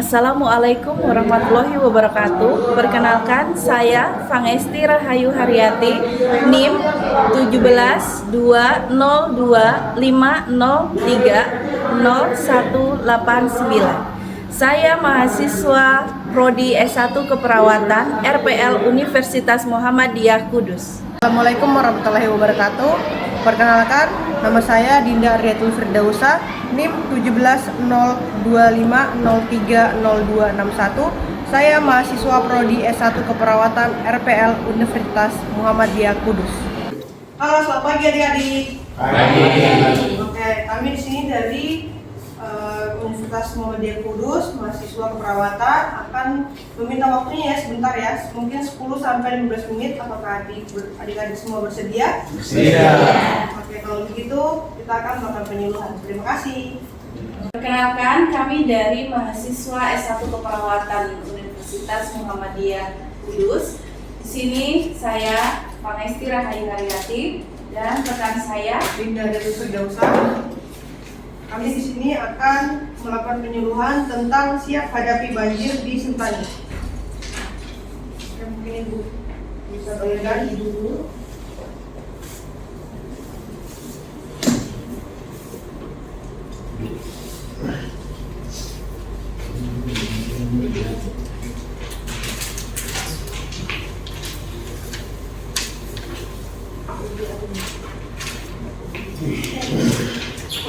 Assalamualaikum warahmatullahi wabarakatuh. Perkenalkan, saya Fangesti Rahayu Haryati, NIM 1722050300189. Saya mahasiswa Prodi S1 Keperawatan RPL Universitas Muhammadiyah Kudus. Assalamualaikum warahmatullahi wabarakatuh. Perkenalkan, nama saya Dinda Aryatul Firdausa, NIM 17025030261. Saya mahasiswa Prodi S1 Keperawatan RPL Universitas Muhammadiyah Kudus. Halo, selamat pagi adik-adik. Pagi. Oke, kami di sini dari Universitas Muhammadiyah Kudus, mahasiswa keperawatan, akan meminta waktunya ya sebentar ya, mungkin 10-15 menit. Apakah adik-adik semua bersedia? Bersedia. Oke, kalau begitu kita akan melakukan penyuluhan. Terima kasih. Perkenalkan, kami dari mahasiswa S1 Keperawatan Universitas Muhammadiyah Kudus. Di sini saya Fangesti Rahayu Haryati dan rekan saya Dinda Aryatul Firdausa. Kami di sini akan melakukan penyuluhan tentang siap hadapi banjir di Sentani. Mungkin Ibu bisa bayangkan dulu.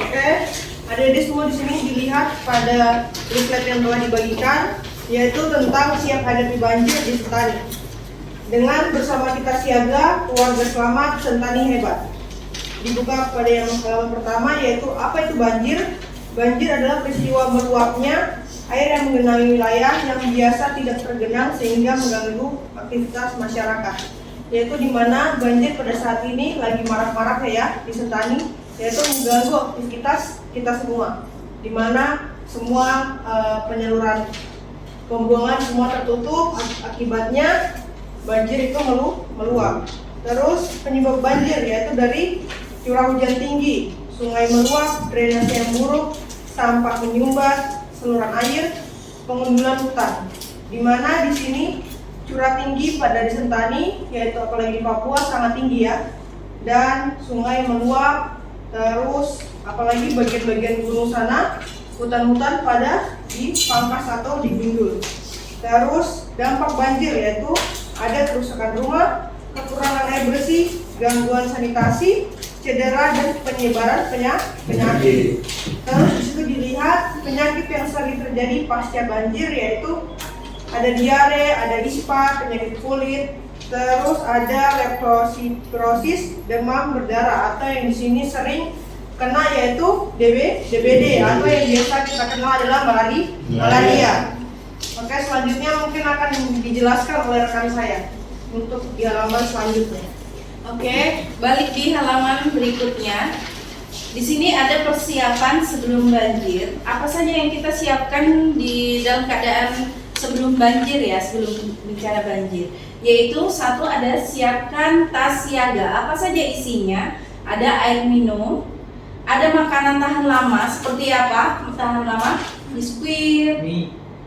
Oke, adik-adik semua di sini dilihat pada leaflet yang telah dibagikan, yaitu tentang siap hadapi banjir di Sentani. Dengan bersama kita siaga, keluarga selamat, Sentani hebat. Dibuka pada yang halaman pertama, yaitu apa itu banjir? Banjir adalah peristiwa meluapnya air yang menggenangi wilayah yang biasa tidak tergenang sehingga mengganggu aktivitas masyarakat. Yaitu di mana banjir pada saat ini lagi marak-marak ya di Sentani, yaitu mengganggu aktivitas kita semua, di mana semua penyaluran pembuangan semua tertutup, akibatnya banjir itu meluap. Terus penyebab banjir yaitu dari curah hujan tinggi, sungai meluap, drainase yang buruk, sampah menyumbat, saluran air, pengundulan hutan. Di mana di sini curah tinggi pada di Sentani, yaitu apalagi di Papua sangat tinggi ya, dan sungai meluap. Terus apalagi bagian-bagian gunung sana, hutan-hutan pada di pangkas atau di gundul. Terus dampak banjir yaitu ada kerusakan rumah, kekurangan air bersih, gangguan sanitasi, cedera dan penyebaran penyakit. Terus disitu dilihat penyakit yang sering terjadi pasca banjir yaitu ada diare, ada ispa, penyakit kulit. Terus ada leptospirosis, demam berdarah, atau yang di sini sering kena yaitu DBD atau yang biasa kita kenal adalah malaria. Oke, selanjutnya mungkin akan dijelaskan oleh rekan saya untuk di halaman selanjutnya. Oke, balik di halaman berikutnya. Di sini ada persiapan sebelum banjir. Apa saja yang kita siapkan di dalam keadaan sebelum banjir ya, sebelum bicara banjir. Yaitu satu, ada siapkan tas siaga. Apa saja isinya? Ada air minum, ada makanan tahan lama. Seperti apa tahan lama? Biskuit,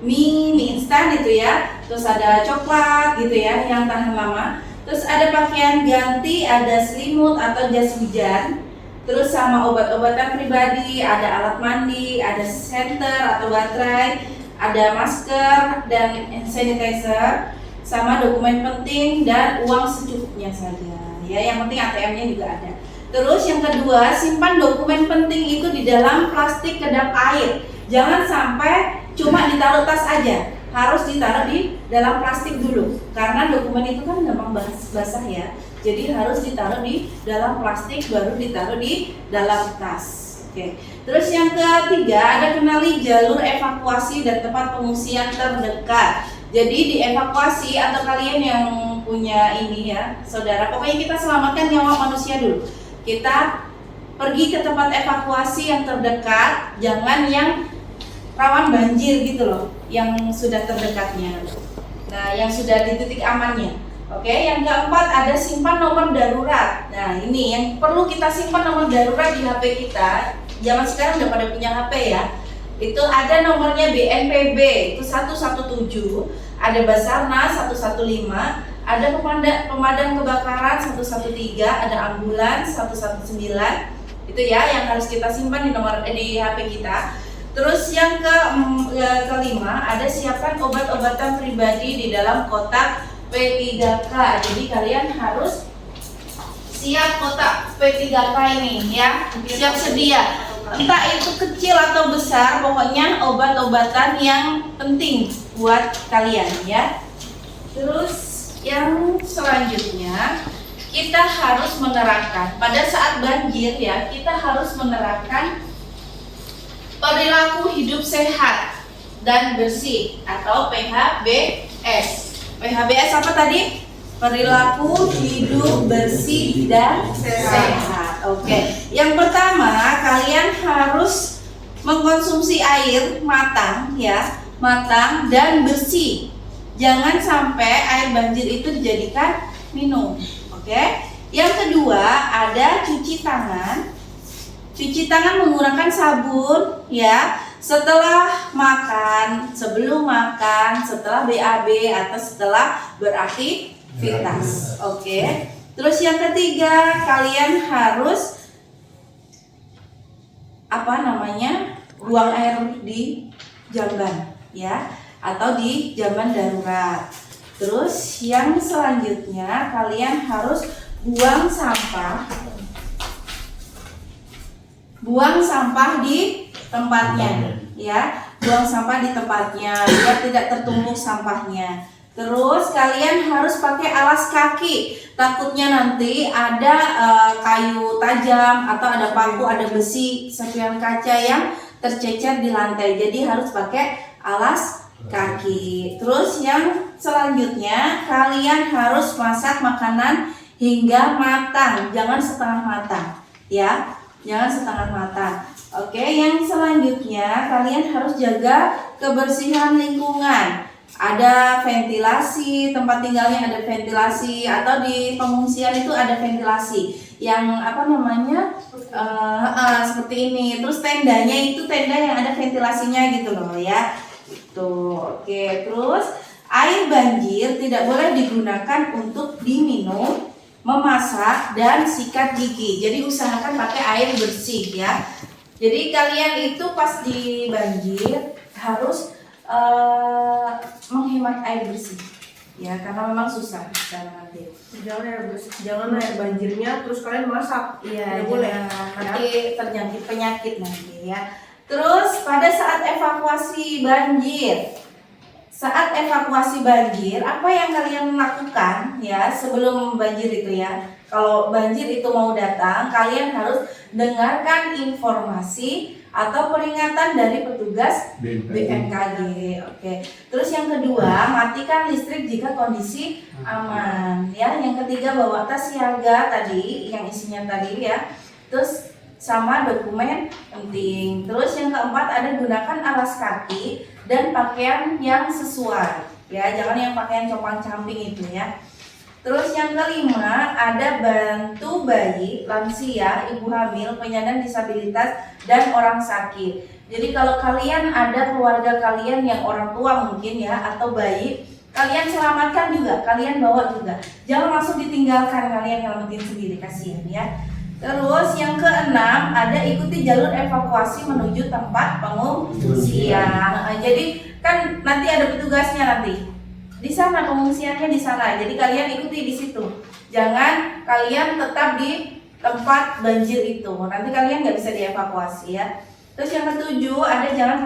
mie instan gitu ya. Terus ada coklat gitu ya yang tahan lama. Terus ada pakaian ganti, ada selimut atau jas hujan. Terus sama obat-obatan pribadi, ada alat mandi, ada senter atau baterai, ada masker dan sanitizer, sama dokumen penting dan uang secukupnya saja. Ya, yang penting ATM-nya juga ada. Terus yang kedua, simpan dokumen penting itu di dalam plastik kedap air. Jangan sampai cuma ditaruh tas aja. Harus ditaruh di dalam plastik dulu. Karena dokumen itu kan gampang basah ya. Jadi harus ditaruh di dalam plastik baru ditaruh di dalam tas. Oke. Terus yang ketiga, ada kenali jalur evakuasi dan tempat pengungsian terdekat. Jadi dievakuasi atau kalian yang punya ini ya, saudara, pokoknya kita selamatkan nyawa manusia dulu. Kita pergi ke tempat evakuasi yang terdekat, jangan yang rawan banjir gitu loh, yang sudah terdekatnya. Nah, yang sudah di titik amannya. Oke, yang keempat ada simpan nomor darurat. Nah, ini yang perlu kita simpan nomor darurat di HP kita. Zaman sekarang udah pada punya HP ya. itu ada nomornya BNPB itu 117, ada Basarnas 115, ada pemadam kebakaran 113, ada ambulans 119. Itu ya yang harus kita simpan di HP kita. Terus yang kelima ada siapkan obat-obatan pribadi di dalam kotak P3K. Jadi kalian harus siap kotak P3K ini ya, siap sedia. Entah itu kecil atau besar, pokoknya obat-obatan yang penting buat kalian ya. Terus yang selanjutnya kita harus menerapkan pada saat banjir ya, kita harus menerapkan perilaku hidup sehat dan bersih atau PHBS. PHBS apa tadi? Perilaku hidup bersih dan sehat. Oke. Yang pertama, kalian harus mengkonsumsi air matang ya, matang dan bersih. Jangan sampai air banjir itu dijadikan minum. Oke. Yang kedua, ada cuci tangan. Cuci tangan menggunakan sabun ya, setelah makan, sebelum makan, setelah BAB atau setelah beraktivitas. Oke. Terus yang ketiga, kalian harus buang air di jamban ya, atau di jamban darurat. Terus yang selanjutnya kalian harus buang sampah di tempatnya ya, buang sampah di tempatnya biar tidak tertumpuk sampahnya. Terus kalian harus pakai alas kaki, takutnya nanti ada kayu tajam atau ada paku, ada besi, serpihan kaca yang tercecer di lantai. Jadi harus pakai alas kaki. Terus yang selanjutnya kalian harus masak makanan hingga matang, jangan setengah matang ya, jangan setengah matang. Oke, yang selanjutnya kalian harus jaga kebersihan lingkungan. Ada ventilasi, tempat tinggalnya ada ventilasi, atau di pengungsian itu ada ventilasi yang seperti ini. Terus tendanya itu tenda yang ada ventilasinya gitu loh ya. Itu. Oke, terus air banjir tidak boleh digunakan untuk diminum, memasak, dan sikat gigi. Jadi usahakan pakai air bersih ya. Jadi kalian itu pas di banjir harus menghemat air bersih ya, karena memang susah nanti. Jangan air banjirnya terus kalian masak. Iya, tidak boleh. Nanti terjangkit penyakit nanti ya. Terus pada saat evakuasi banjir, apa yang kalian lakukan ya sebelum banjir itu ya? Kalau banjir itu mau datang, kalian harus dengarkan informasi atau peringatan dari petugas BMKG. Oke. Terus yang kedua, matikan listrik jika kondisi aman ya. Yang ketiga, bawa tas siaga tadi yang isinya tadi ya. Terus sama dokumen penting. Terus yang keempat, ada gunakan alas kaki dan pakaian yang sesuai ya, jangan yang pakaian compang-camping itu ya. Terus yang kelima, ada bantu bayi, lansia, ibu hamil, penyandang disabilitas, dan orang sakit. Jadi kalau kalian ada keluarga kalian yang orang tua mungkin ya, atau bayi, kalian selamatkan juga, kalian bawa juga. Jangan langsung ditinggalkan, kalian nyelamatin sendiri, kasihan ya. Terus yang keenam, ada ikuti jalur evakuasi menuju tempat pengungsian. Jadi kan nanti ada petugasnya nanti. Di sana pengungsiannya di sana. Jadi kalian ikuti di situ. Jangan kalian tetap di tempat banjir itu. Nanti kalian nggak bisa dievakuasi ya. Terus yang ketujuh, ada jangan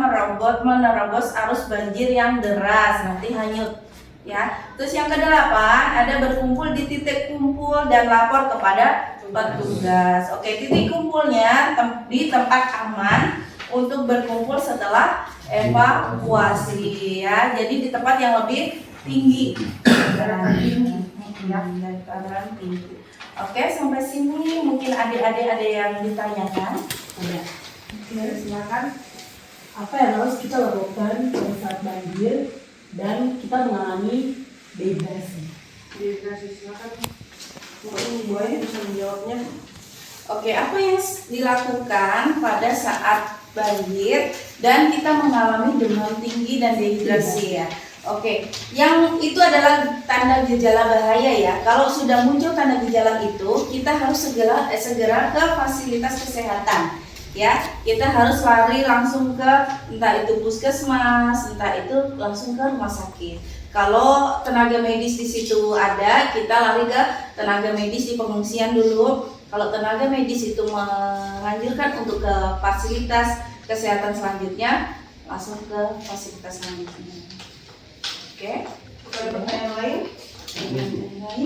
menerobos arus banjir yang deras, nanti hanyut ya. Terus yang kedelapan, ada berkumpul di titik kumpul dan lapor kepada petugas. Oke, titik kumpulnya di tempat aman untuk berkumpul setelah evakuasi ya. Jadi di tempat yang lebih tinggi, tinggi. Oke, sampai sini mungkin adik-adik ada yang ditanyakan. Ada. Oke, silakan. Apa yang harus kita lakukan pada saat banjir dan kita mengalami dehidrasi? Silakan. Mungkin Bu Ayu bisa menjawabnya. Oke, apa yang dilakukan pada saat banjir dan kita mengalami demam tinggi dan dehidrasi ya. Oke, yang itu adalah tanda gejala bahaya ya. Kalau sudah muncul tanda gejala itu, kita harus segera ke fasilitas kesehatan. Ya, kita harus lari langsung ke entah itu puskesmas, entah itu langsung ke rumah sakit. Kalau tenaga medis di situ ada, kita lari ke tenaga medis di pengungsian dulu. Kalau tenaga medis itu menganjurkan untuk ke fasilitas kesehatan selanjutnya, langsung ke fasilitas selanjutnya. Oke, Ada pertanyaan lain?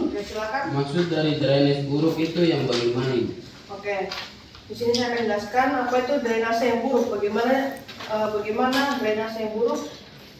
Oke, silakan. Maksud dari drainase buruk itu yang bagaimana ini? Oke, di sini saya akan jelaskan apa itu drainase yang buruk. Bagaimana drainase yang buruk?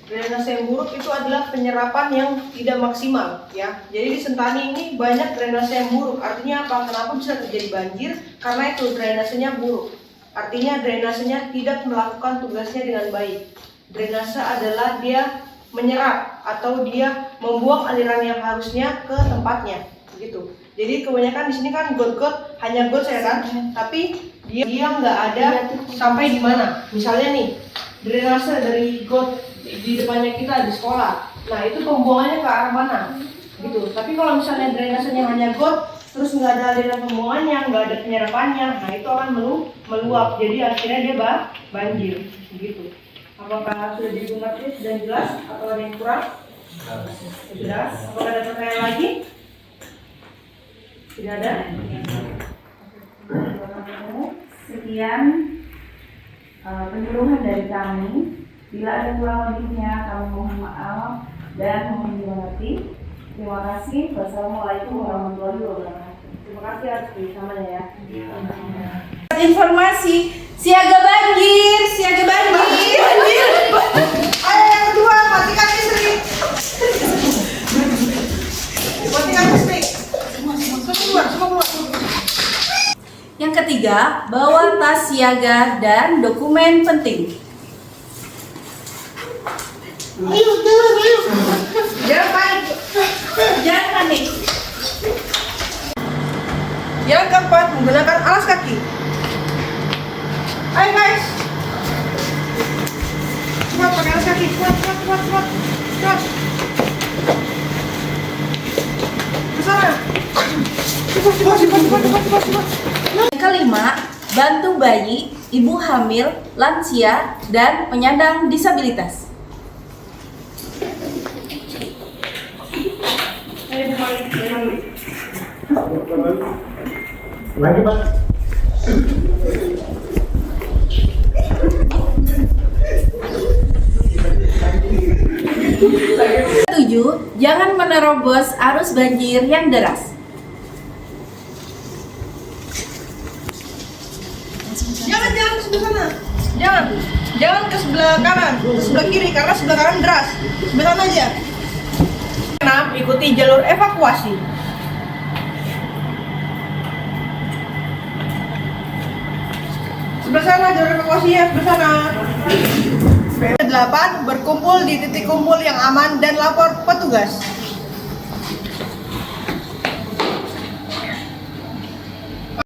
Drainase yang buruk itu adalah penyerapan yang tidak maksimal, ya. Jadi di Sentani ini banyak drainase yang buruk. Artinya apa? Kenapa bisa terjadi banjir? Karena itu drainasenya buruk. Artinya drainasenya tidak melakukan tugasnya dengan baik. Drainase adalah dia menyerap atau dia membuang aliran yang harusnya ke tempatnya, begitu. Jadi kebanyakan di sini kan got-got hanya got saya kan, tapi dia nggak ada sampai di mana. Misalnya nih drainase dari got di depannya kita di sekolah, nah itu pembuangannya ke arah mana, gitu. Tapi kalau misalnya drainasenya hanya got, terus nggak ada aliran pembuangannya, nggak ada penyerapannya, nah itu akan meluap. Jadi akhirnya dia banjir, begitu. Apakah sudah mengerti, sudah jelas, atau ada yang kurang? Jelas. Apakah ada pertanyaan lagi? Tidak ada. Sekian penyuluhan dari kami. Bila ada kurang lebihnya, kami mohon maaf dan mohon dimengerti. Terima kasih. Wassalamualaikum warahmatullahi wabarakatuh. Terima kasih atas kerjasamanya ya. Informasi siaga banjir, siaga banjir. Ayo yang kedua, matikan listrik. Matikan listrik. Semua keluar. Yang ketiga, bawa tas siaga dan dokumen penting. Jangan panik. Jangan panik. Yang keempat, menggunakan alas kaki. Ayo guys. Cepat pakai alas kaki. Cepat. Kesana. Cepat. Yang kelima, bantu bayi, ibu hamil, lansia, dan penyandang disabilitas. Ayo balik. Lagi Pak. 7. Jangan menerobos arus banjir yang deras. Jangan ke sebelah sana. Jangan ke sebelah kanan, ke sebelah kiri karena sebelah kanan deras. Sebelah sana aja. 6. Ikuti jalur evakuasi. Sebelah sana jalur evakuasinya, sebelah sana. 8. Berkumpul di titik kumpul yang aman dan lapor petugas.